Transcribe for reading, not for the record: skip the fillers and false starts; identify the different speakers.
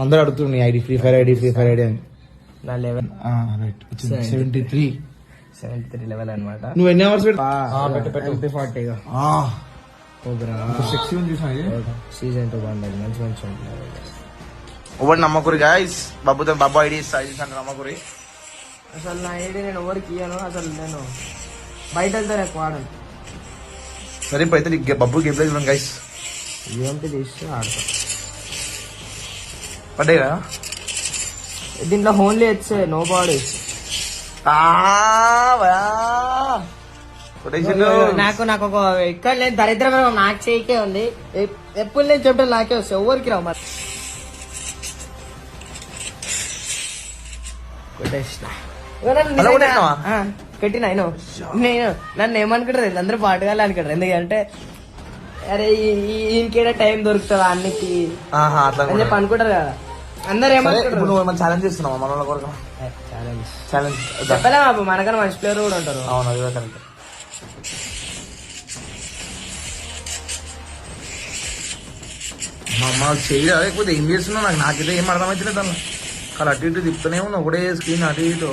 Speaker 1: అందరూ అడుగుతుంది ID free fire ID అని.
Speaker 2: నా లెవెల్
Speaker 1: రైట్ 73
Speaker 2: లెవెల్ అనమాట.
Speaker 1: నువ్వు ఎన్ని అవర్స్
Speaker 2: MP40 సీజన్ 2 బాగుంది, మంచి మంచి ఉంటుంది.
Speaker 1: ఒకటి నమ్మకూరి గాయస్, బాబు ఐడి సైజ్ అంటే నమ్మకూరి.
Speaker 2: అసలు నా ఐడి నేను ఎవరికి ఇయ్యను, అసలు నేను బయట వెళ్తాను ఎక్కువ ఆడను.
Speaker 1: సరే ఇప్పుడు అయితే బబ్బు గేమ్ ప్లే చూడండి గైస్.
Speaker 2: ఏంటి తీసి ఆడతాను.
Speaker 1: పడ్డాయి కదా
Speaker 2: దీంట్లో ఓన్లీ హెడ్స్, నో బాడీ. నాకు ఒక ఇక్కడ లేదు దరిద్రం, నాకు చేయకే ఉంది. ఎప్పుడు నేను చెప్తే నాకే వస్తాయి, ఎవరికి రావు. మరి పెట్టినా నేను నన్ను ఏమనుకుంటారు అందరూ పాటగాలి అనుకుంటారు. ఎందుకంటే అరే ఈయనకేడ టైం దొరుకుతుందా అన్నికి అని చెప్పి అనుకుంటారు కదా అందరు. ఏమనుకుంటారు
Speaker 1: ఛాలెంజ్ చేస్తున్నావా మన కొరకు?
Speaker 2: ఛాలెంజ్ చెప్పలే బాబు, మనకన్నా మంచి ప్లేయర్ కూడా ఉంటారు.
Speaker 1: అవును అది కరెక్ట్. మా చేయలేదు లేకపోతే ఏం చేస్తున్నావు నాకైతే ఏం అర్థమవుతలేదు. దానిలో అటు ఇటు తిప్పుతూనే ఉన్నా ఒకటే స్క్రీన్ అటు ఇటు.